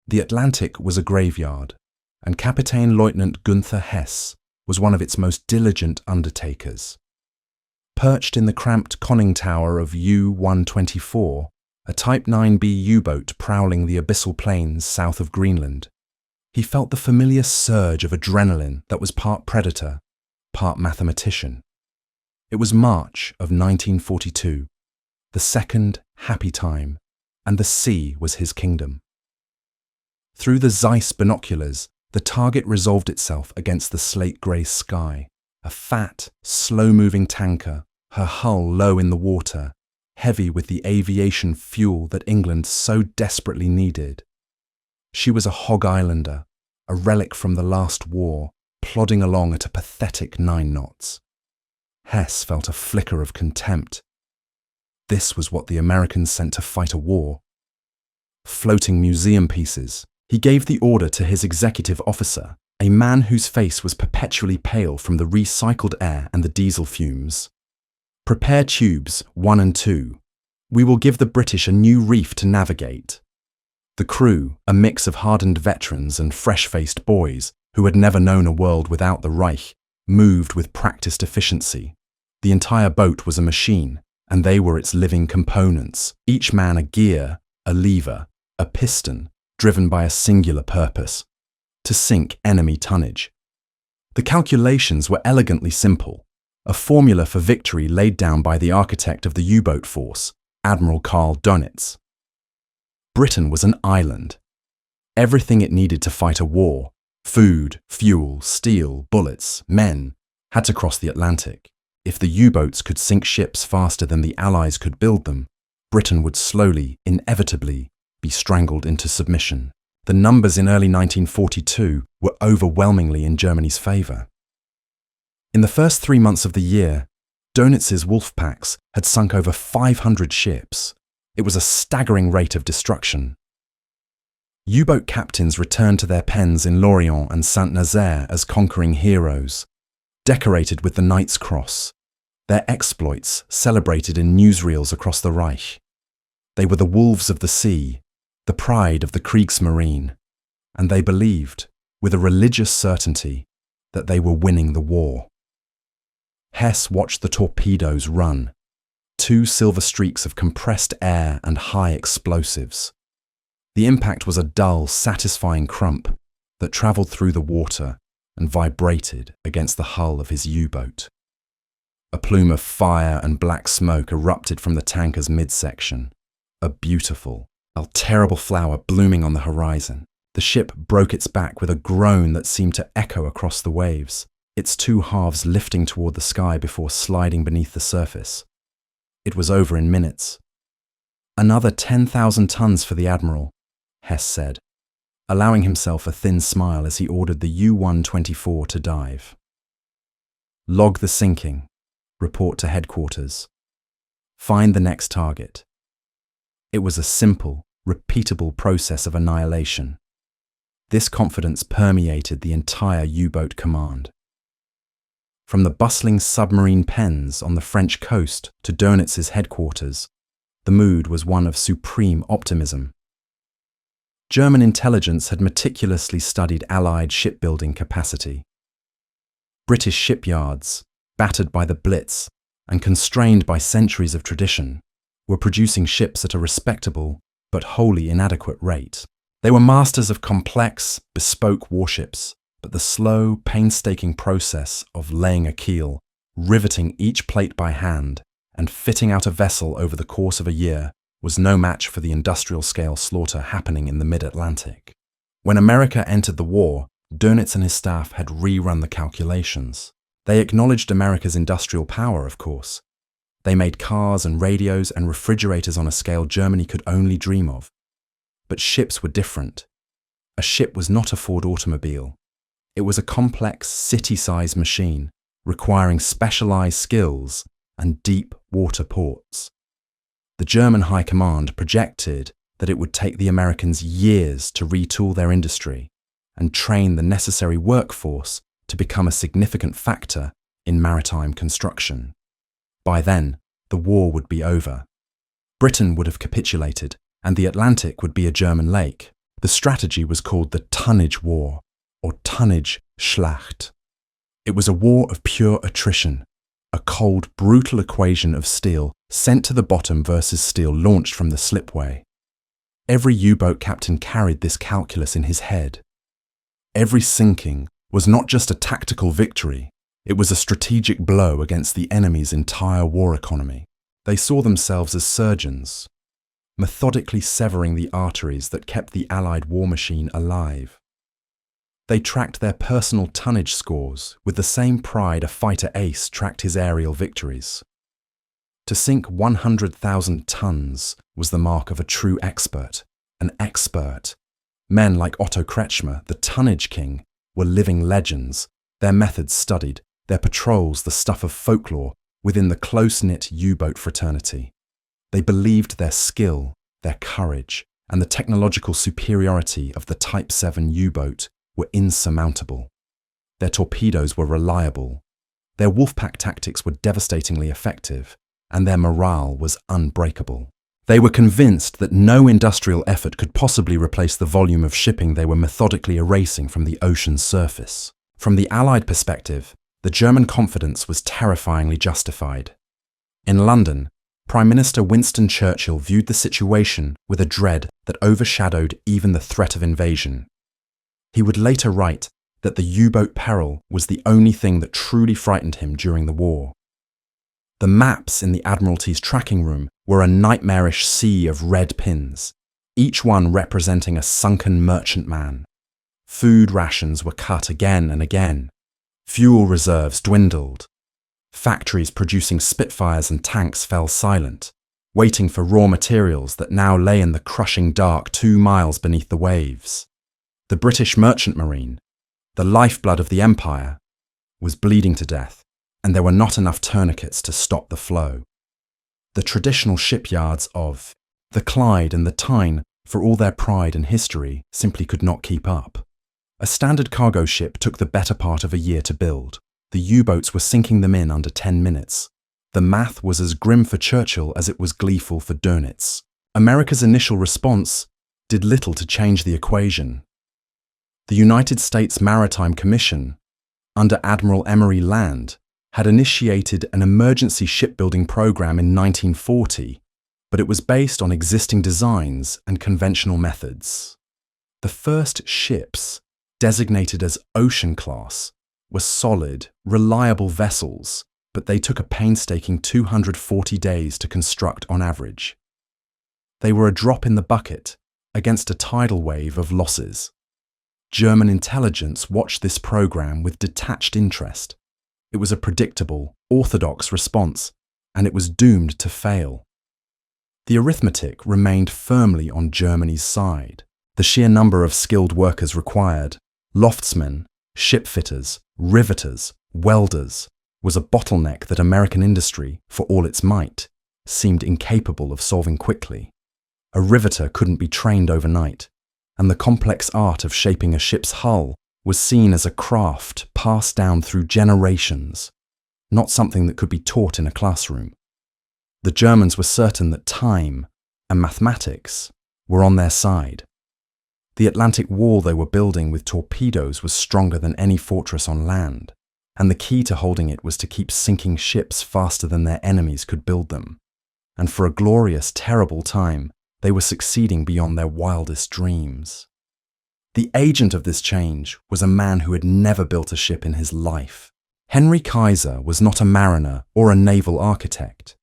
The Atlantic was a graveyard, and Captain Lieutenant Gunther Hess was one of its most diligent undertakers. Perched in the cramped conning tower of U-124, a Type 9B U-boat prowling the abyssal plains south of Greenland, he felt the familiar surge of adrenaline that was part predator, part mathematician. It was March of 1942, the second happy time, and the sea was his kingdom. Through the Zeiss binoculars, the target resolved itself against the slate-grey sky, a fat, slow-moving tanker, her hull low in the water, heavy with the aviation fuel that England so desperately needed. She was a hog islander, a relic from the last war, plodding along at a pathetic 9 knots. Hess felt a flicker of contempt. This was what the Americans sent to fight a war. Floating museum pieces. He gave the order to his executive officer, a man whose face was perpetually pale from the recycled air and the diesel fumes. Prepare tubes 1 and 2. We will give the British a new reef to navigate. The crew, a mix of hardened veterans and fresh-faced boys who had never known a world without the Reich, moved with practiced efficiency. The entire boat was a machine, and they were its living components, each man a gear, a lever, a piston, driven by a singular purpose: to sink enemy tonnage. The calculations were elegantly simple, a formula for victory laid down by the architect of the U-boat force, Admiral Karl Dönitz. Britain was an island. Everything it needed to fight a war, food, fuel, steel, bullets, men, had to cross the Atlantic. If the U-boats could sink ships faster than the Allies could build them, Britain would slowly, inevitably, be strangled into submission. The numbers in early 1942 were overwhelmingly in Germany's favour. In the first 3 months of the year, Dönitz's wolf packs had sunk over 500 ships. It was a staggering rate of destruction. U-boat captains returned to their pens in Lorient and Saint-Nazaire as conquering heroes, decorated with the Knight's Cross, their exploits celebrated in newsreels across the Reich. They were the wolves of the sea, the pride of the Kriegsmarine, and they believed, with a religious certainty, that they were winning the war. Hess watched the torpedoes run, 2 silver streaks of compressed air and high explosives. The impact was a dull, satisfying crump that travelled through the water and vibrated against the hull of his U-boat. A plume of fire and black smoke erupted from the tanker's midsection, a beautiful, a terrible flower blooming on the horizon. The ship broke its back with a groan that seemed to echo across the waves, its 2 halves lifting toward the sky before sliding beneath the surface. It was over in minutes. Another 10,000 tons for the Admiral, Hess said, allowing himself a thin smile as he ordered the U-124 to dive. Log the sinking. Report to headquarters. Find the next target. It was a simple, repeatable process of annihilation. This confidence permeated the entire U-boat command. From the bustling submarine pens on the French coast to Dönitz's headquarters, the mood was one of supreme optimism. German intelligence had meticulously studied Allied shipbuilding capacity. British shipyards, battered by the Blitz and constrained by centuries of tradition, were producing ships at a respectable but wholly inadequate rate. They were masters of complex, bespoke warships, but the slow, painstaking process of laying a keel, riveting each plate by hand, and fitting out a vessel over the course of a year was no match for the industrial-scale slaughter happening in the mid-Atlantic. When America entered the war, Dönitz and his staff had rerun the calculations. They acknowledged America's industrial power, of course. They made cars and radios and refrigerators on a scale Germany could only dream of. But ships were different. A ship was not a Ford automobile. It was a complex, city-sized machine, requiring specialized skills and deep water ports. The German High Command projected that it would take the Americans years to retool their industry and train the necessary workforce to become a significant factor in maritime construction. By then, the war would be over. Britain would have capitulated, and the Atlantic would be a German lake. The strategy was called the Tonnage War, or Tonnage Schlacht. It was a war of pure attrition, a cold, brutal equation of steel sent to the bottom versus steel launched from the slipway. Every U-boat captain carried this calculus in his head. Every sinking was not just a tactical victory, it was a strategic blow against the enemy's entire war economy. They saw themselves as surgeons, methodically severing the arteries that kept the Allied war machine alive. They tracked their personal tonnage scores with the same pride a fighter ace tracked his aerial victories. To sink 100,000 tons was the mark of a true expert, an expert. Men like Otto Kretschmer, the tonnage king, were living legends, their methods studied, their patrols the stuff of folklore within the close-knit U-boat fraternity. They believed their skill, their courage, and the technological superiority of the Type 7 U-boat were insurmountable. Their torpedoes were reliable, their wolfpack tactics were devastatingly effective, and their morale was unbreakable. They were convinced that no industrial effort could possibly replace the volume of shipping they were methodically erasing from the ocean's surface. From the Allied perspective, the German confidence was terrifyingly justified. In London, Prime Minister Winston Churchill viewed the situation with a dread that overshadowed even the threat of invasion. He would later write that the U-boat peril was the only thing that truly frightened him during the war. The maps in the Admiralty's tracking room were a nightmarish sea of red pins, each one representing a sunken merchantman. Food rations were cut again and again. Fuel reserves dwindled. Factories producing Spitfires and tanks fell silent, waiting for raw materials that now lay in the crushing dark 2 miles beneath the waves. The British merchant marine, the lifeblood of the empire, was bleeding to death, and there were not enough tourniquets to stop the flow. The traditional shipyards of the Clyde and the Tyne, for all their pride and history, simply could not keep up. A standard cargo ship took the better part of a year to build. The U-boats were sinking them in under 10 minutes. The math was as grim for Churchill as it was gleeful for Dönitz. America's initial response did little to change the equation. The United States Maritime Commission, under Admiral Emory Land, had initiated an emergency shipbuilding program in 1940, but it was based on existing designs and conventional methods. The first ships, designated as Ocean Class, were solid, reliable vessels, but they took a painstaking 240 days to construct on average. They were a drop in the bucket against a tidal wave of losses. German intelligence watched this program with detached interest. It was a predictable, orthodox response, and it was doomed to fail. The arithmetic remained firmly on Germany's side. The sheer number of skilled workers required, loftsmen, shipfitters, riveters, welders, was a bottleneck that American industry, for all its might, seemed incapable of solving quickly. A riveter couldn't be trained overnight, and the complex art of shaping a ship's hull was seen as a craft passed down through generations, not something that could be taught in a classroom. The Germans were certain that time and mathematics were on their side. The Atlantic wall they were building with torpedoes was stronger than any fortress on land, and the key to holding it was to keep sinking ships faster than their enemies could build them. And for a glorious, terrible time, they were succeeding beyond their wildest dreams. The agent of this change was a man who had never built a ship in his life. Henry Kaiser was not a mariner or a naval architect.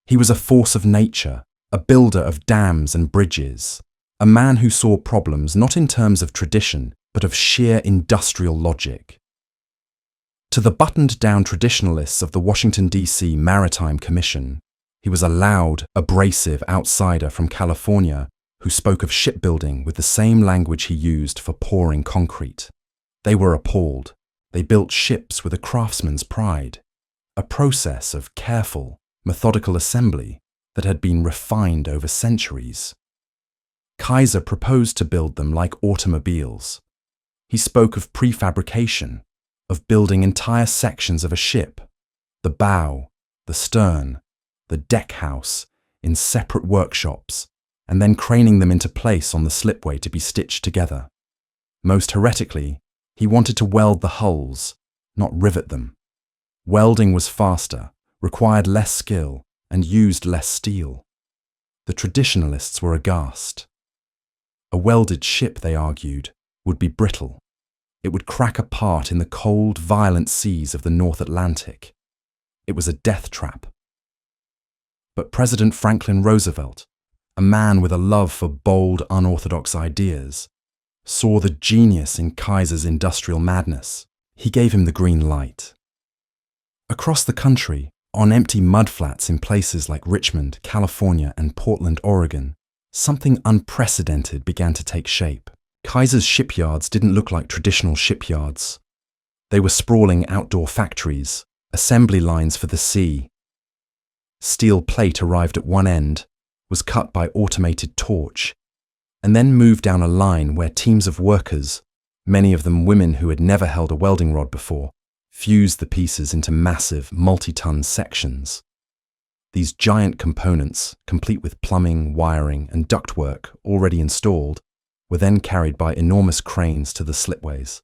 He was a force of nature, a builder of dams and bridges, a man who saw problems not in terms of tradition, but of sheer industrial logic. To the buttoned-down traditionalists of the Washington, D.C. Maritime Commission, he was a loud, abrasive outsider from California who spoke of shipbuilding with the same language he used for pouring concrete. They were appalled. They built ships with a craftsman's pride, a process of careful, methodical assembly that had been refined over centuries. Kaiser proposed to build them like automobiles. He spoke of prefabrication, of building entire sections of a ship, the bow, the stern, the deck house, in separate workshops, and then craning them into place on the slipway to be stitched together. Most heretically, he wanted to weld the hulls, not rivet them. Welding was faster, required less skill, and used less steel. The traditionalists were aghast. A welded ship, they argued, would be brittle. It would crack apart in the cold, violent seas of the North Atlantic. It was a death trap. But President Franklin Roosevelt, a man with a love for bold, unorthodox ideas, saw the genius in Kaiser's industrial madness. He gave him the green light. Across the country, on empty mudflats in places like Richmond, California, and Portland, Oregon, something unprecedented began to take shape. Kaiser's shipyards didn't look like traditional shipyards. They were sprawling outdoor factories, assembly lines for the sea. Steel plate arrived at one end, was cut by automated torch, and then moved down a line where teams of workers, many of them women who had never held a welding rod before, fused the pieces into massive, multi-ton sections. These giant components, complete with plumbing, wiring, and ductwork already installed, were then carried by enormous cranes to the slipways.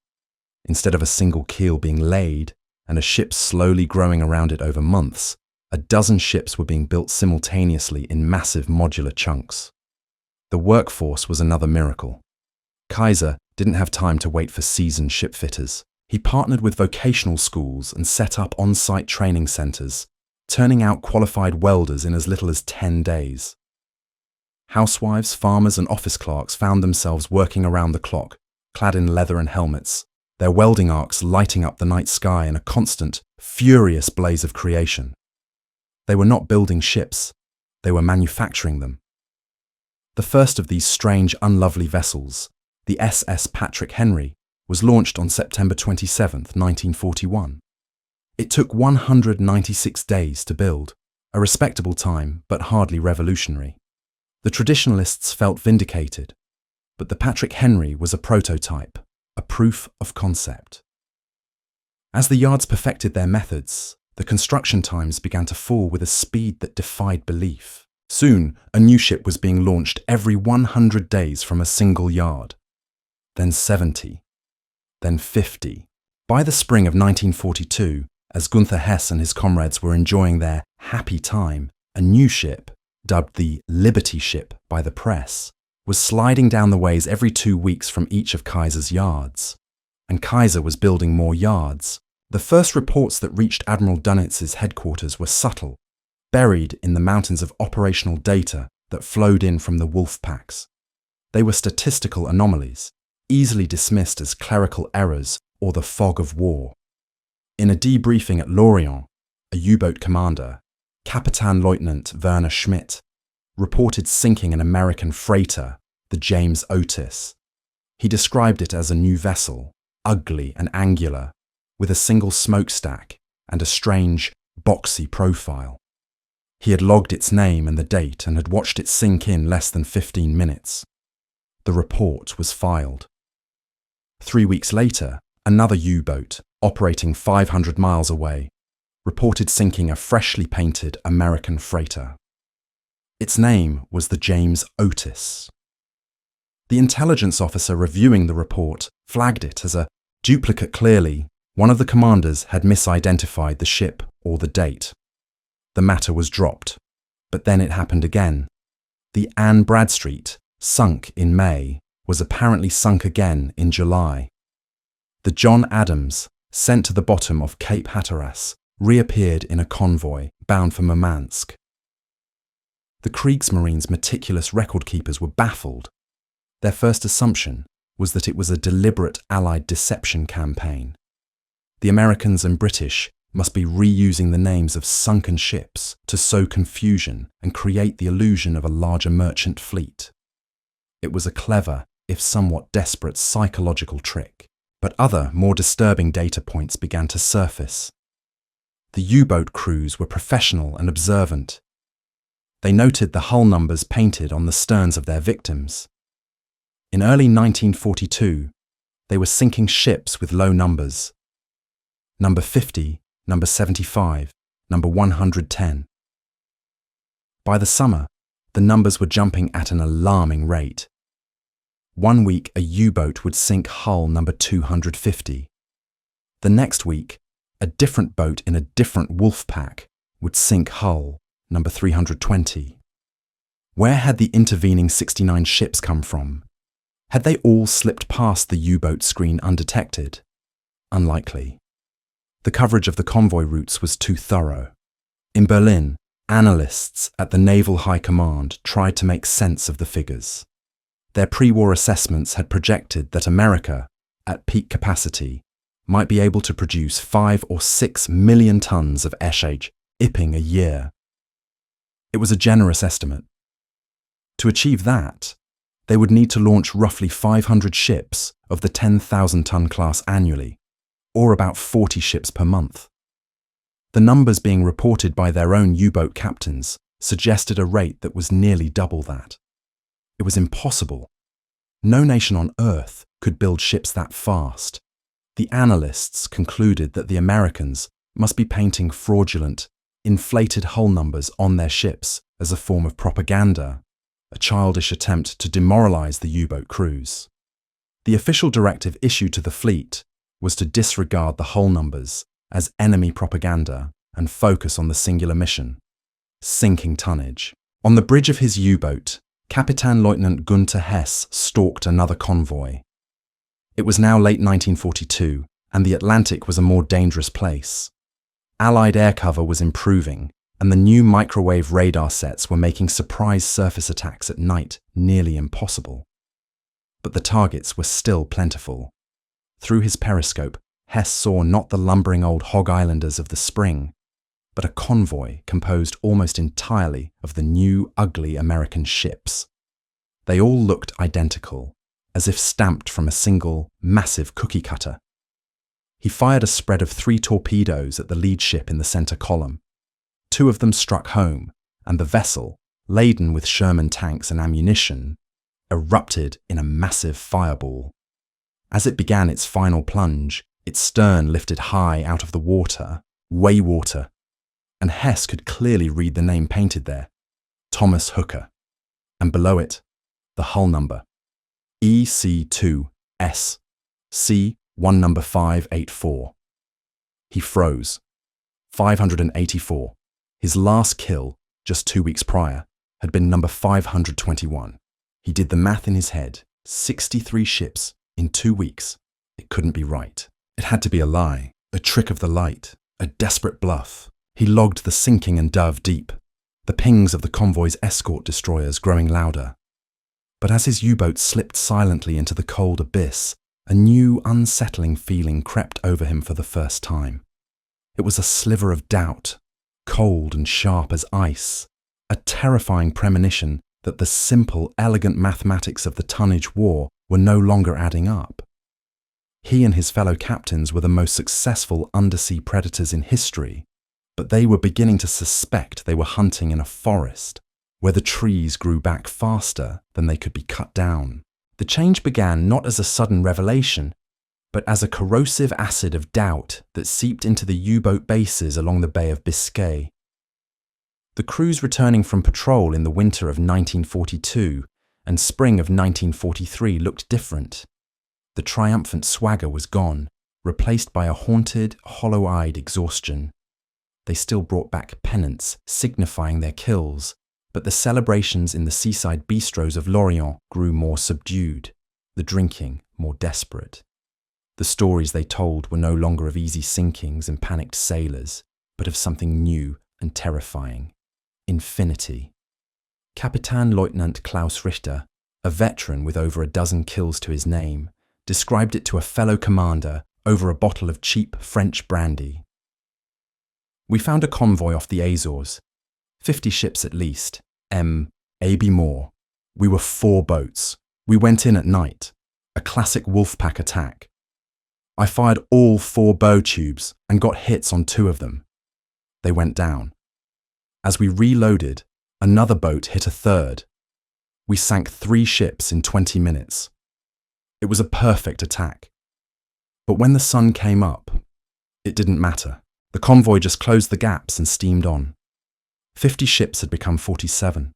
Instead of a single keel being laid and a ship slowly growing around it over months, a dozen ships were being built simultaneously in massive modular chunks. The workforce was another miracle. Kaiser didn't have time to wait for seasoned shipfitters. He partnered with vocational schools and set up on-site training centers, turning out qualified welders in as little as 10 days. Housewives, farmers, and office clerks found themselves working around the clock, clad in leather and helmets, their welding arcs lighting up the night sky in a constant, furious blaze of creation. They were not building ships, they were manufacturing them. The first of these strange, unlovely vessels, the SS Patrick Henry, was launched on September 27, 1941. It took 196 days to build, a respectable time but hardly revolutionary. The traditionalists felt vindicated, but the Patrick Henry was a prototype, a proof of concept. As the yards perfected their methods, the construction times began to fall with a speed that defied belief. Soon, a new ship was being launched every 100 days from a single yard. Then 70. Then 50. By the spring of 1942, as Gunther Hess and his comrades were enjoying their happy time, a new ship, dubbed the Liberty Ship by the press, was sliding down the ways every 2 weeks from each of Kaiser's yards. And Kaiser was building more yards. The first reports that reached Admiral Dunitz's headquarters were subtle, buried in the mountains of operational data that flowed in from the wolf packs. They were statistical anomalies, easily dismissed as clerical errors or the fog of war. In a debriefing at Lorient, a U-boat commander, Captain Lieutenant Werner Schmidt, reported sinking an American freighter, the James Otis. He described it as a new vessel, ugly and angular, with a single smokestack and a strange, boxy profile. He had logged its name and the date and had watched it sink in less than 15 minutes. The report was filed. 3 weeks later, another U-boat, operating 500 miles away, reported sinking a freshly painted American freighter. Its name was the James Otis. The intelligence officer reviewing the report flagged it as a duplicate. Clearly, one of the commanders had misidentified the ship or the date. The matter was dropped, but then it happened again. The Anne Bradstreet, sunk in May, was apparently sunk again in July. The John Adams, sent to the bottom of Cape Hatteras, reappeared in a convoy bound for Murmansk. The Kriegsmarine's meticulous record keepers were baffled. Their first assumption was that it was a deliberate Allied deception campaign. The Americans and British must be reusing the names of sunken ships to sow confusion and create the illusion of a larger merchant fleet. It was a clever, if somewhat desperate, psychological trick, but other, more disturbing data points began to surface. The U-boat crews were professional and observant. They noted the hull numbers painted on the sterns of their victims. In early 1942, they were sinking ships with low numbers. Number 50, number 75, number 110. By the summer, The numbers were jumping at an alarming rate. One week, a U-boat would sink hull number 250. The next week, a different boat in a different wolf pack would sink hull number 320. Where had the intervening 69 ships come from? Had they all slipped past the U-boat screen undetected? Unlikely. The coverage of the convoy routes was too thorough. In Berlin, analysts at the Naval High Command tried to make sense of the figures. Their pre-war assessments had projected that America, at peak capacity, might be able to produce 5 or 6 million tons of Ipping a year. It was a generous estimate. To achieve that, they would need to launch roughly 500 ships of the 10,000-ton class annually, or about 40 ships per month. The numbers being reported by their own U-boat captains suggested a rate that was nearly double that. It was impossible. No nation on Earth could build ships that fast. The analysts concluded that the Americans must be painting fraudulent, inflated hull numbers on their ships as a form of propaganda, a childish attempt to demoralize the U-boat crews. The official directive issued to the fleet was to disregard the hull numbers as enemy propaganda and focus on the singular mission: sinking tonnage. On the bridge of his U-boat, Captain Lieutenant Gunther Hess stalked another convoy. It was now late 1942, and the Atlantic was a more dangerous place. Allied air cover was improving, and the new microwave radar sets were making surprise surface attacks at night nearly impossible. But the targets were still plentiful. Through his periscope, Hess saw not the lumbering old hog islanders of the spring, but a convoy composed almost entirely of the new, ugly American ships. They all looked identical, as if stamped from a single, massive cookie cutter. He fired a spread of 3 torpedoes at the lead ship in the center column. 2 of them struck home, and the vessel, laden with Sherman tanks and ammunition, erupted in a massive fireball. As it began its final plunge, its stern lifted high out of the water, way water, and Hess could clearly read the name painted there, Thomas Hooker, and below it, the hull number, EC2S, C1 number 584. He froze. 584. His last kill, just 2 weeks prior, had been number 521. He did the math in his head. 63 ships in 2 weeks. It couldn't be right. It had to be a lie, a trick of the light, a desperate bluff. He logged the sinking and dove deep, the pings of the convoy's escort destroyers growing louder. But as his U-boat slipped silently into the cold abyss, a new, unsettling feeling crept over him for the first time. It was a sliver of doubt, cold and sharp as ice, a terrifying premonition that the simple, elegant mathematics of the tonnage war were no longer adding up. He and his fellow captains were the most successful undersea predators in history, but they were beginning to suspect they were hunting in a forest, where the trees grew back faster than they could be cut down. The change began not as a sudden revelation, but as a corrosive acid of doubt that seeped into the U-boat bases along the Bay of Biscay. The crews returning from patrol in the winter of 1942 and spring of 1943 looked different. The triumphant swagger was gone, replaced by a haunted, hollow-eyed exhaustion. They still brought back pennants signifying their kills, but the celebrations in the seaside bistros of Lorient grew more subdued, the drinking more desperate. The stories they told were no longer of easy sinkings and panicked sailors, but of something new and terrifying: infinity. Captain Lieutenant Klaus Richter, a veteran with over a dozen kills to his name, described it to a fellow commander over a bottle of cheap French brandy. We found a convoy off the Azores, 50 ships at least, maybe more. We were 4 boats. We went in at night, a classic wolfpack attack. I fired all 4 bow tubes and got hits on 2 of them. They went down. As we reloaded, another boat hit a 3rd. We sank 3 ships in 20 minutes. It was a perfect attack. But when the sun came up, it didn't matter. The convoy just closed the gaps and steamed on. 50 ships had become 47.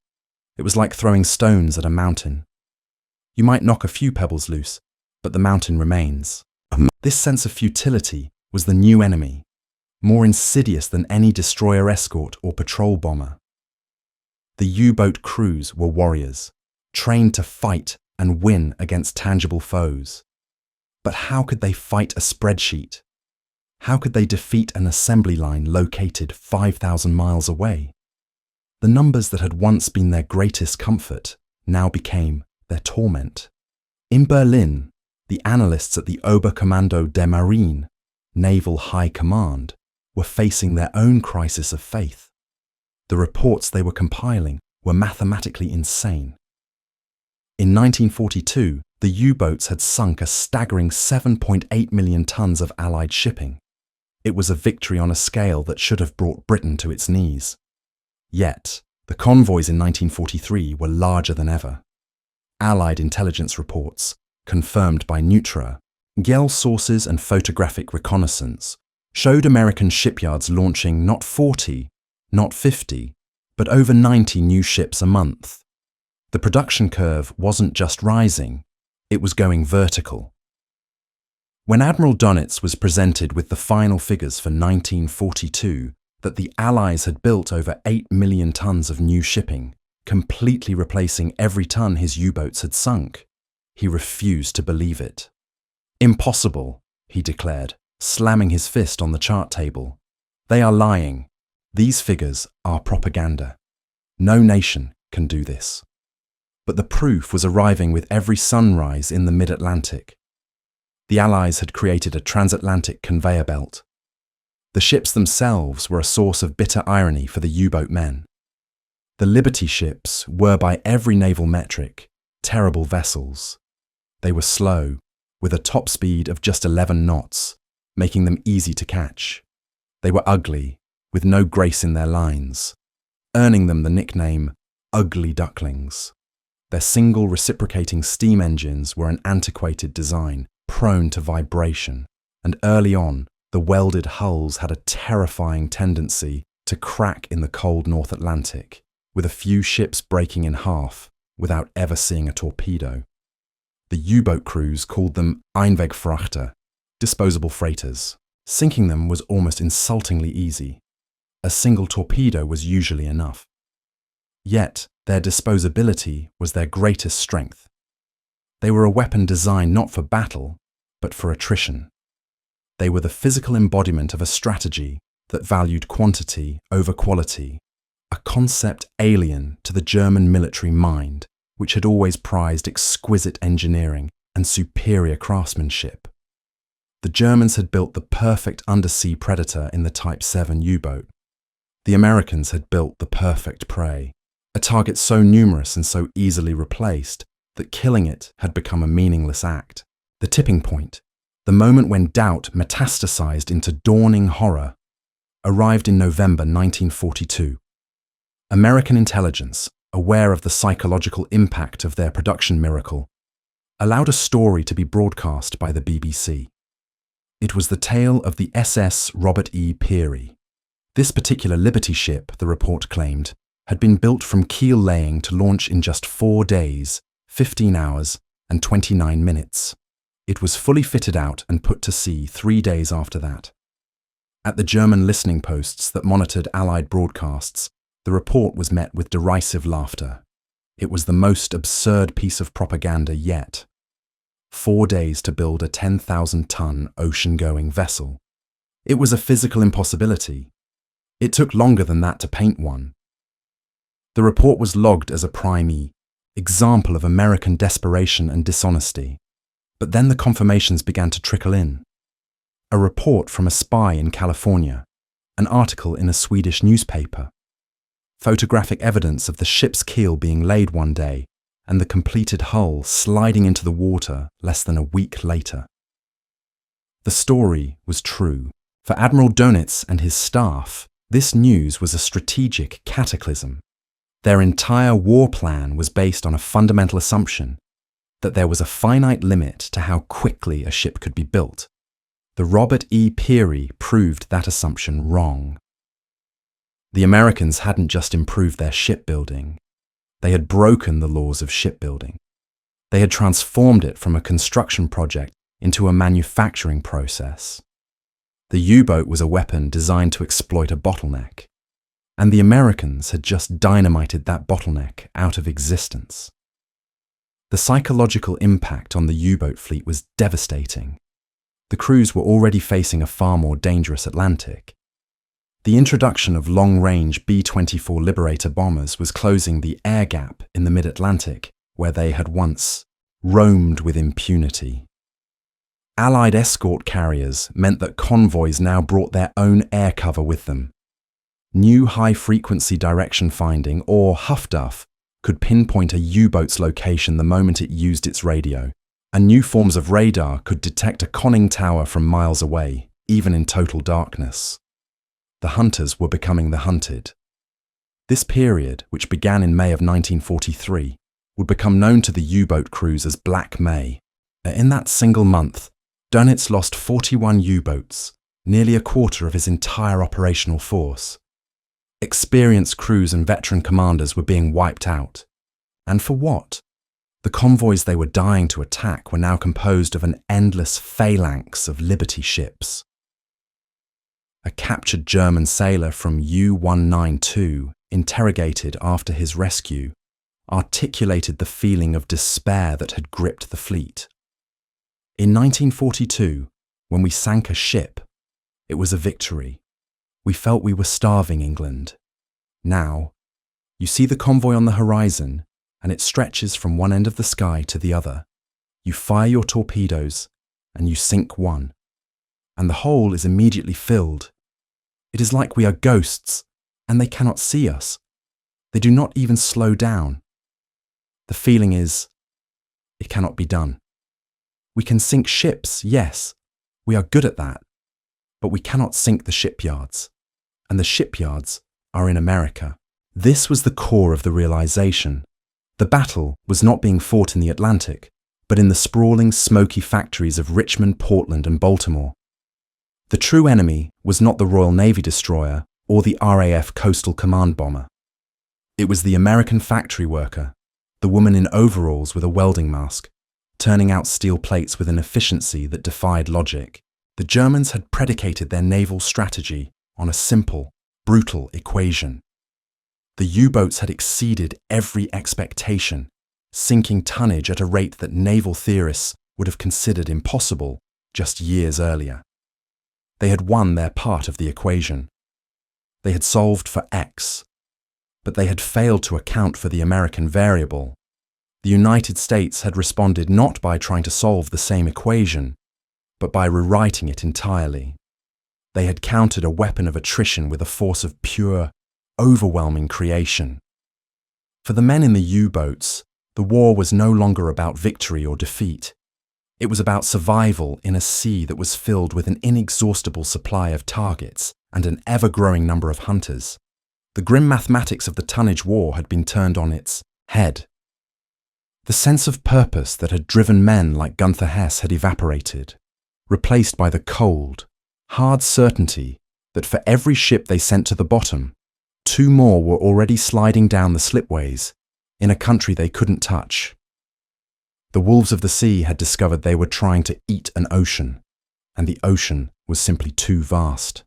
It was like throwing stones at a mountain. You might knock a few pebbles loose, but the mountain remains. This sense of futility was the new enemy, more insidious than any destroyer escort or patrol bomber. The U-boat crews were warriors, trained to fight and win against tangible foes. But how could they fight a spreadsheet? How could they defeat an assembly line located 5,000 miles away? The numbers that had once been their greatest comfort now became their torment. In Berlin, the analysts at the Oberkommando der Marine, Naval High Command, were facing their own crisis of faith. The reports they were compiling were mathematically insane. In 1942, the U-boats had sunk a staggering 7.8 million tons of Allied shipping. It was a victory on a scale that should have brought Britain to its knees. Yet, the convoys in 1943 were larger than ever. Allied intelligence reports, confirmed by Neutra, Gale sources and photographic reconnaissance, showed American shipyards launching not 40, not 50, but over 90 new ships a month. The production curve wasn't just rising, it was going vertical. When Admiral Dönitz was presented with the final figures for 1942, that the Allies had built over 8 million tons of new shipping, completely replacing every ton his U-boats had sunk, he refused to believe it. Impossible, he declared, slamming his fist on the chart table. They are lying. These figures are propaganda. No nation can do this. But the proof was arriving with every sunrise in the mid-Atlantic. The Allies had created a transatlantic conveyor belt. The ships themselves were a source of bitter irony for the U-boat men. The Liberty ships were, by every naval metric, terrible vessels. They were slow, with a top speed of just 11 knots, making them easy to catch. They were ugly, with no grace in their lines, earning them the nickname Ugly Ducklings. Their single reciprocating steam engines were an antiquated design, prone to vibration, and early on, the welded hulls had a terrifying tendency to crack in the cold North Atlantic, with a few ships breaking in half without ever seeing a torpedo. The U-boat crews called them Einwegfrachter, disposable freighters. Sinking them was almost insultingly easy. A single torpedo was usually enough. Yet, their disposability was their greatest strength. They were a weapon designed not for battle, but for attrition. They were the physical embodiment of a strategy that valued quantity over quality, a concept alien to the German military mind, which had always prized exquisite engineering and superior craftsmanship. The Germans had built the perfect undersea predator in the Type 7 U-boat. The Americans had built the perfect prey, a target so numerous and so easily replaced that killing it had become a meaningless act. The tipping point, the moment when doubt metastasized into dawning horror, arrived in November 1942. American intelligence, aware of the psychological impact of their production miracle, allowed a story to be broadcast by the BBC. It was the tale of the SS Robert E. Peary. This particular Liberty ship, the report claimed, had been built from keel laying to launch in just 4 days, 15 hours, and 29 minutes. It was fully fitted out and put to sea 3 days after that. At the German listening posts that monitored Allied broadcasts, the report was met with derisive laughter. It was the most absurd piece of propaganda yet. 4 days to build a 10,000-ton ocean-going vessel. It was a physical impossibility. It took longer than that to paint one. The report was logged as a prime example of American desperation and dishonesty. But then the confirmations began to trickle in. A report from a spy in California, an article in a Swedish newspaper, photographic evidence of the ship's keel being laid one day and the completed hull sliding into the water less than a week later. The story was true. For Admiral Dönitz and his staff, this news was a strategic cataclysm. Their entire war plan was based on a fundamental assumption that there was a finite limit to how quickly a ship could be built. The Robert E. Peary proved that assumption wrong. The Americans hadn't just improved their shipbuilding, They had broken the laws of shipbuilding. They had transformed it from a construction project into a manufacturing process. The U-boat was a weapon designed to exploit a bottleneck, and the Americans had just dynamited that bottleneck out of existence. The psychological impact on the U-boat fleet was devastating. The crews were already facing a far more dangerous Atlantic. The introduction of long-range B-24 Liberator bombers was closing the air gap in the mid-Atlantic, where they had once roamed with impunity. Allied escort carriers meant that convoys now brought their own air cover with them. New high-frequency direction finding, or HFDUF, could pinpoint a U-boat's location the moment it used its radio, and new forms of radar could detect a conning tower from miles away, even in total darkness. The hunters were becoming the hunted. This period, which began in May of 1943, would become known to the U-boat crews as Black May. In that single month, Dönitz lost 41 U-boats, nearly a quarter of his entire operational force. Experienced crews and veteran commanders were being wiped out. And for what? The convoys they were dying to attack were now composed of an endless phalanx of Liberty ships. A captured German sailor from U-192, interrogated after his rescue, articulated the feeling of despair that had gripped the fleet. In 1942, when we sank a ship, it was a victory. We felt we were starving England. Now, you see the convoy on the horizon, and it stretches from one end of the sky to the other. You fire your torpedoes, and you sink one, and the hole is immediately filled. It is like we are ghosts, and they cannot see us. They do not even slow down. The feeling is, it cannot be done. We can sink ships, yes, we are good at that, but we cannot sink the shipyards, and the shipyards are in America. This was the core of the realization. The battle was not being fought in the Atlantic, but in the sprawling, smoky factories of Richmond, Portland, and Baltimore. The true enemy was not the Royal Navy destroyer or the RAF Coastal Command bomber. It was the American factory worker, the woman in overalls with a welding mask, turning out steel plates with an efficiency that defied logic. The Germans had predicated their naval strategy on a simple, brutal equation. The U-boats had exceeded every expectation, sinking tonnage at a rate that naval theorists would have considered impossible just years earlier. They had won their part of the equation. They had solved for X, but they had failed to account for the American variable. The United States had responded not by trying to solve the same equation, but by rewriting it entirely. They had countered a weapon of attrition with a force of pure, overwhelming creation. For the men in the U-boats, the war was no longer about victory or defeat. It was about survival in a sea that was filled with an inexhaustible supply of targets and an ever-growing number of hunters. The grim mathematics of the tonnage war had been turned on its head. The sense of purpose that had driven men like Gunther Hess had evaporated, replaced by the cold, hard certainty that for every ship they sent to the bottom, 2 more were already sliding down the slipways in a country they couldn't touch. The wolves of the sea had discovered they were trying to eat an ocean, and the ocean was simply too vast.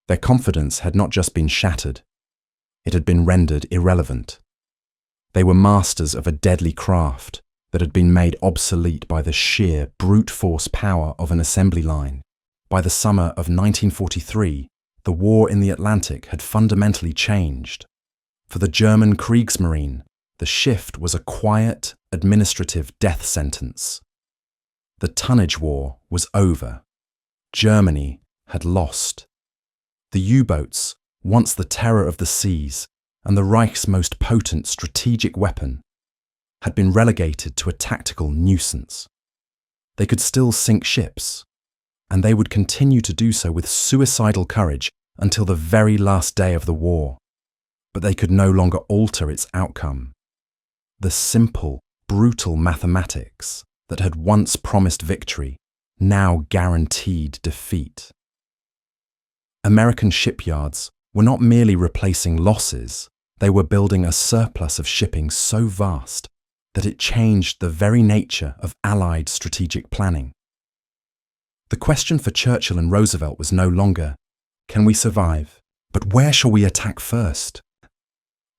Their confidence had not just been shattered, it had been rendered irrelevant. They were masters of a deadly craft that had been made obsolete by the sheer brute force power of an assembly line. By the summer of 1943, the war in the Atlantic had fundamentally changed. For the German Kriegsmarine, the shift was a quiet, administrative death sentence. The tonnage war was over. Germany had lost. The U-boats, once the terror of the seas and the Reich's most potent strategic weapon, had been relegated to a tactical nuisance. They could still sink ships, and they would continue to do so with suicidal courage until the very last day of the war. But they could no longer alter its outcome. The simple, brutal mathematics that had once promised victory now guaranteed defeat. American shipyards were not merely replacing losses, They were building a surplus of shipping so vast that it changed the very nature of Allied strategic planning. The question for Churchill and Roosevelt was no longer, can we survive, but where shall we attack first?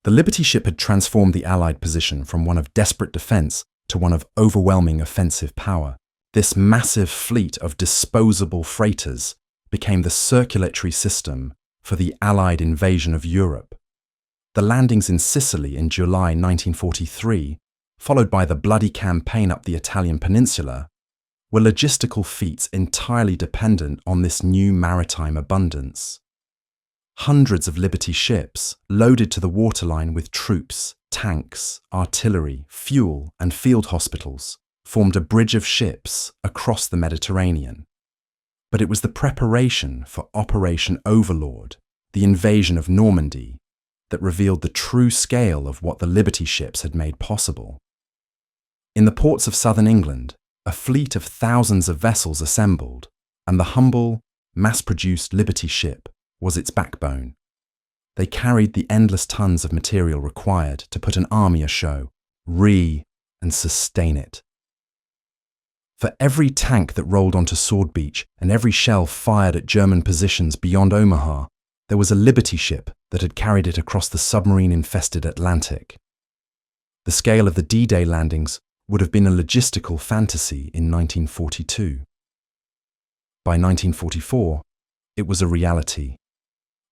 The Liberty ship had transformed the Allied position from one of desperate defense to one of overwhelming offensive power. This massive fleet of disposable freighters became the circulatory system for the Allied invasion of Europe. The landings in Sicily in July 1943, followed by the bloody campaign up the Italian peninsula, were logistical feats entirely dependent on this new maritime abundance. Hundreds of Liberty ships, loaded to the waterline with troops, tanks, artillery, fuel, and field hospitals, formed a bridge of ships across the Mediterranean. But it was the preparation for Operation Overlord, the invasion of Normandy, that revealed the true scale of what the Liberty ships had made possible. In the ports of southern England, a fleet of thousands of vessels assembled, and the humble, mass-produced Liberty ship was its backbone. They carried the endless tons of material required to put an army ashow, and sustain it. For every tank that rolled onto Sword Beach and every shell fired at German positions beyond Omaha, there was a Liberty ship that had carried it across the submarine-infested Atlantic. The scale of the D-Day landings would have been a logistical fantasy in 1942. By 1944, it was a reality,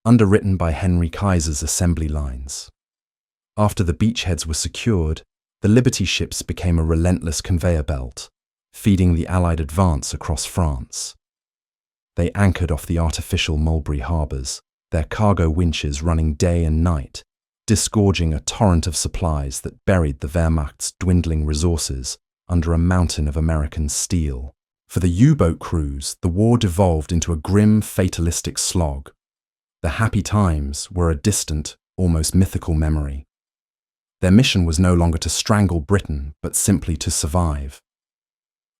underwritten by Henry Kaiser's assembly lines. After the beachheads were secured, the Liberty ships became a relentless conveyor belt, feeding the Allied advance across France. They anchored off the artificial Mulberry harbours, their cargo winches running day and night, disgorging a torrent of supplies that buried the Wehrmacht's dwindling resources under a mountain of American steel. For the U-boat crews, the war devolved into a grim, fatalistic slog. The happy times were a distant, almost mythical memory. Their mission was no longer to strangle Britain, but simply to survive.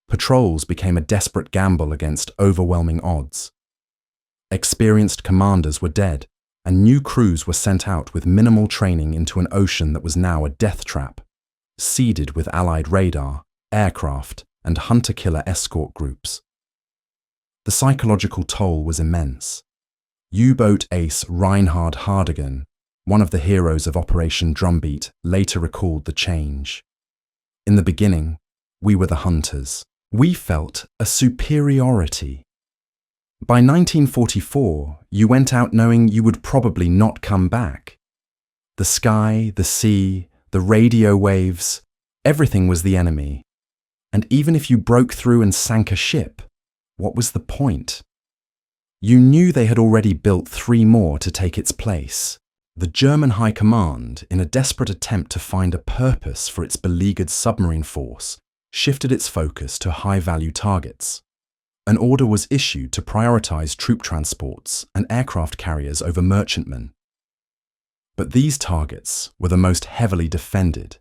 Patrols became a desperate gamble against overwhelming odds. Experienced commanders were dead, and new crews were sent out with minimal training into an ocean that was now a death trap, seeded with Allied radar, aircraft, and hunter-killer escort groups. The psychological toll was immense. U-boat ace Reinhard Hardigan, one of the heroes of Operation Drumbeat, later recalled the change. In the beginning, we were the hunters. We felt a superiority. By 1944, you went out knowing you would probably not come back. The sky, the sea, the radio waves, everything was the enemy. And even if you broke through and sank a ship, what was the point? You knew they had already built 3 more to take its place. The German High Command, in a desperate attempt to find a purpose for its beleaguered submarine force, shifted its focus to high-value targets. An order was issued to prioritize troop transports and aircraft carriers over merchantmen. But these targets were the most heavily defended,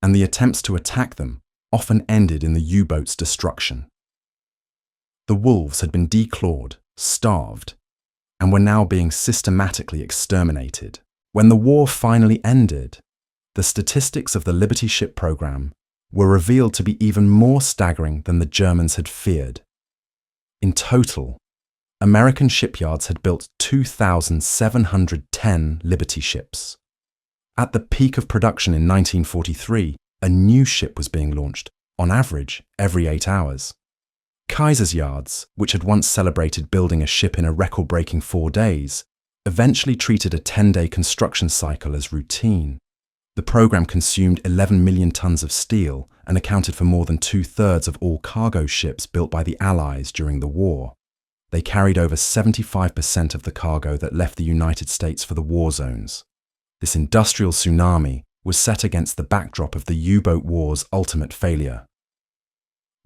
and the attempts to attack them often ended in the U-boat's destruction. The wolves had been declawed, starved, and were now being systematically exterminated. When the war finally ended, the statistics of the Liberty ship program were revealed to be even more staggering than the Germans had feared. In total, American shipyards had built 2,710 Liberty ships. At the peak of production in 1943, a new ship was being launched, on average, every 8 hours. Kaiser's yards, which had once celebrated building a ship in a record-breaking 4 days, eventually treated a 10-day construction cycle as routine. The program consumed 11 million tons of steel and accounted for more than 2/3 of all cargo ships built by the Allies during the war. They carried over 75% of the cargo that left the United States for the war zones. This industrial tsunami was set against the backdrop of the U-boat war's ultimate failure.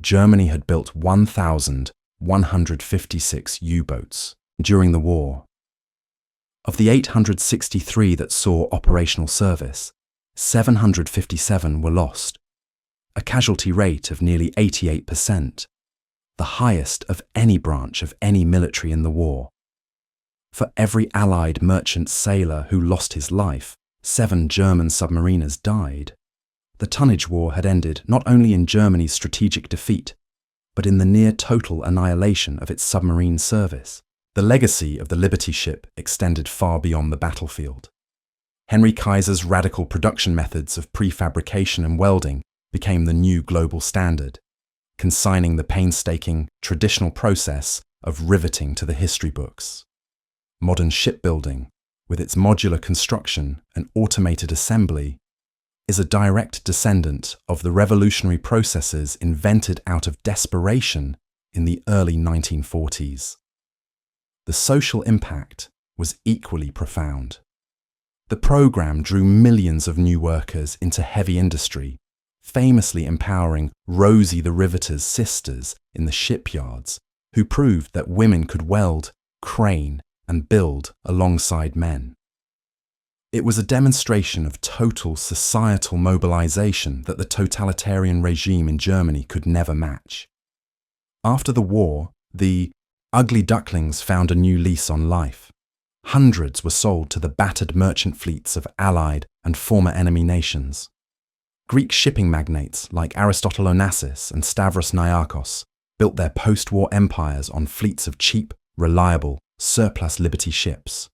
Germany had built 1,156 U-boats during the war. Of the 863 that saw operational service, 757 were lost, a casualty rate of nearly 88%, the highest of any branch of any military in the war. For every Allied merchant sailor who lost his life, 7 German submariners died, the tonnage war had ended not only in Germany's strategic defeat, but in the near-total annihilation of its submarine service. The legacy of the Liberty ship extended far beyond the battlefield. Henry Kaiser's radical production methods of prefabrication and welding became the new global standard, consigning the painstaking, traditional process of riveting to the history books. Modern shipbuilding, with its modular construction and automated assembly, is a direct descendant of the revolutionary processes invented out of desperation in the early 1940s. The social impact was equally profound. The program drew millions of new workers into heavy industry, famously empowering Rosie the Riveter's sisters in the shipyards, who proved that women could weld, crane, and build alongside men. It was a demonstration of total societal mobilization that the totalitarian regime in Germany could never match. After the war, the ugly ducklings found a new lease on life. Hundreds were sold to the battered merchant fleets of allied and former enemy nations. Greek shipping magnates like Aristotle Onassis and Stavros Niarchos built their post-war empires on fleets of cheap, reliable, surplus Liberty ships.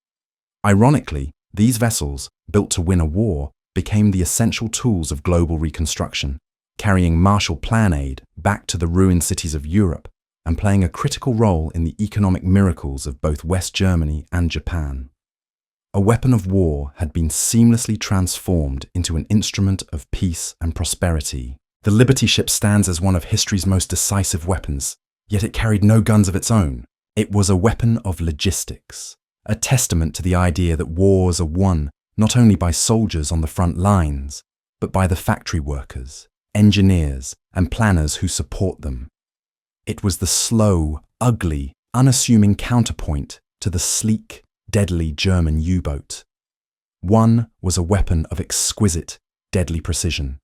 Ironically, these vessels, built to win a war, became the essential tools of global reconstruction, carrying Marshall Plan aid back to the ruined cities of Europe and playing a critical role in the economic miracles of both West Germany and Japan. A weapon of war had been seamlessly transformed into an instrument of peace and prosperity. The Liberty ship stands as one of history's most decisive weapons, yet it carried no guns of its own. It was a weapon of logistics, a testament to the idea that wars are won not only by soldiers on the front lines, but by the factory workers, engineers, and planners who support them. It was the slow, ugly, unassuming counterpoint to the sleek, deadly German U-boat. One was a weapon of exquisite, deadly precision.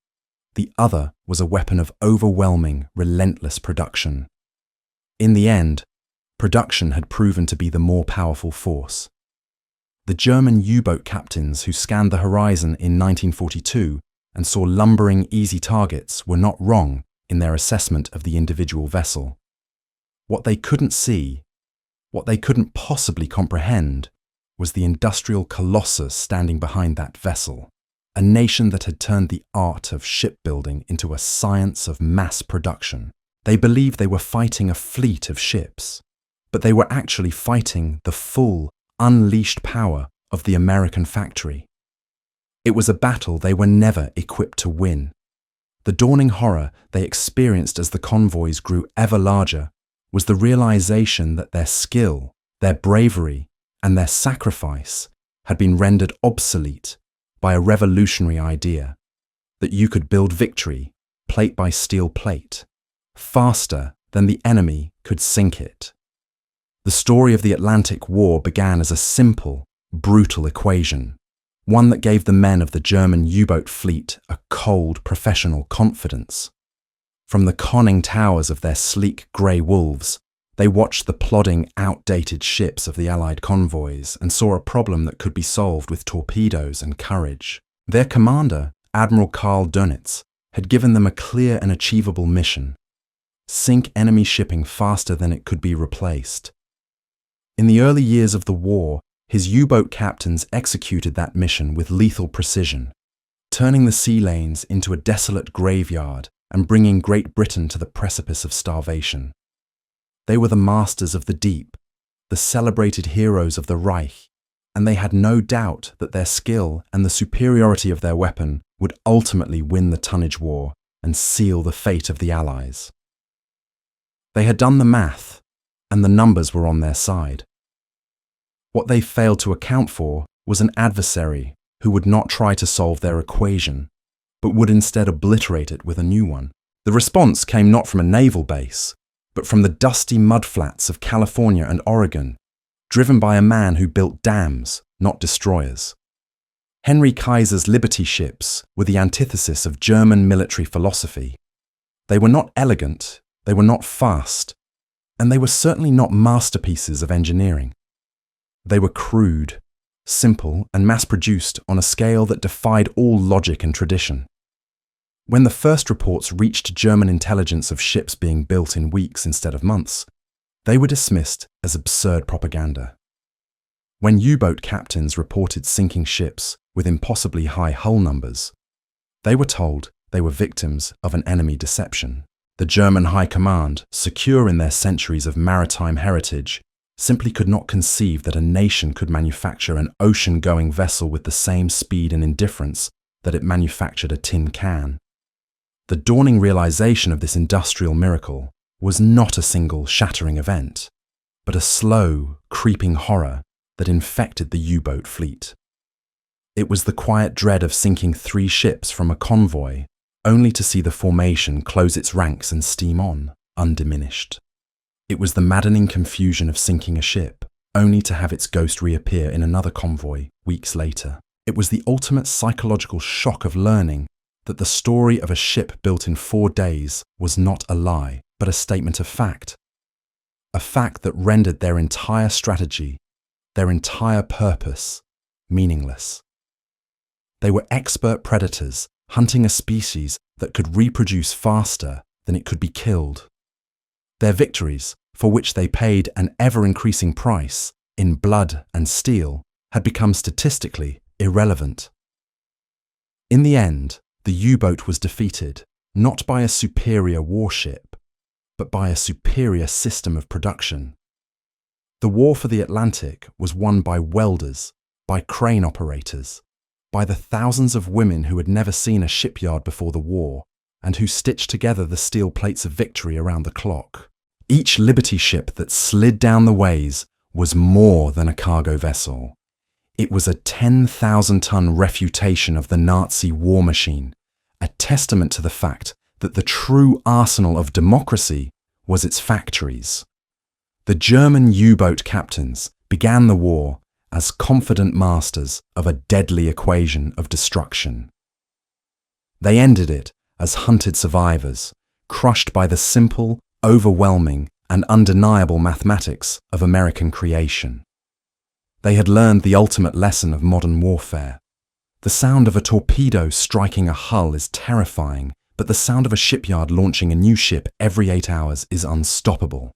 The other was a weapon of overwhelming, relentless production. In the end, production had proven to be the more powerful force. The German U-boat captains who scanned the horizon in 1942 and saw lumbering, easy targets were not wrong in their assessment of the individual vessel. What they couldn't see, what they couldn't possibly comprehend, was the industrial colossus standing behind that vessel, a nation that had turned the art of shipbuilding into a science of mass production. They believed they were fighting a fleet of ships, but they were actually fighting the full, unleashed power of the American factory. It was a battle they were never equipped to win. The dawning horror they experienced as the convoys grew ever larger was the realization that their skill, their bravery, and their sacrifice had been rendered obsolete by a revolutionary idea that you could build victory, plate by steel plate, faster than the enemy could sink it. The story of the Atlantic War began as a simple, brutal equation, one that gave the men of the German U-boat fleet a cold, professional confidence. From the conning towers of their sleek grey wolves, they watched the plodding, outdated ships of the Allied convoys and saw a problem that could be solved with torpedoes and courage. Their commander, Admiral Karl Dönitz, had given them a clear and achievable mission: sink enemy shipping faster than it could be replaced. In the early years of the war, his U-boat captains executed that mission with lethal precision, turning the sea lanes into a desolate graveyard and bringing Great Britain to the precipice of starvation. They were the masters of the deep, the celebrated heroes of the Reich, and they had no doubt that their skill and the superiority of their weapon would ultimately win the tonnage war and seal the fate of the Allies. They had done the math, and the numbers were on their side. What they failed to account for was an adversary who would not try to solve their equation, but would instead obliterate it with a new one. The response came not from a naval base, but from the dusty mudflats of California and Oregon, driven by a man who built dams, not destroyers. Henry Kaiser's Liberty ships were the antithesis of German military philosophy. They were not elegant, they were not fast, and they were certainly not masterpieces of engineering. They were crude, simple, and mass-produced on a scale that defied all logic and tradition. When the first reports reached German intelligence of ships being built in weeks instead of months, they were dismissed as absurd propaganda. When U-boat captains reported sinking ships with impossibly high hull numbers, they were told they were victims of an enemy deception. The German High Command, secure in their centuries of maritime heritage, simply could not conceive that a nation could manufacture an ocean-going vessel with the same speed and indifference that it manufactured a tin can. The dawning realization of this industrial miracle was not a single shattering event, but a slow, creeping horror that infected the U-boat fleet. It was the quiet dread of sinking 3 ships from a convoy, only to see the formation close its ranks and steam on, undiminished. It was the maddening confusion of sinking a ship, only to have its ghost reappear in another convoy weeks later. It was the ultimate psychological shock of learning that the story of a ship built in 4 days was not a lie, but a statement of fact. A fact that rendered their entire strategy, their entire purpose, meaningless. They were expert predators, hunting a species that could reproduce faster than it could be killed. Their victories, for which they paid an ever-increasing price in blood and steel, had become statistically irrelevant. In the end, the U-boat was defeated, not by a superior warship, but by a superior system of production. The war for the Atlantic was won by welders, by crane operators, by the thousands of women who had never seen a shipyard before the war and who stitched together the steel plates of victory around the clock. Each Liberty ship that slid down the ways was more than a cargo vessel. It was a 10,000-ton refutation of the Nazi war machine, a testament to the fact that the true arsenal of democracy was its factories. The German U-boat captains began the war as confident masters of a deadly equation of destruction. They ended it as hunted survivors, crushed by the simple, overwhelming, and undeniable mathematics of American creation. They had learned the ultimate lesson of modern warfare. The sound of a torpedo striking a hull is terrifying, but the sound of a shipyard launching a new ship every 8 hours is unstoppable.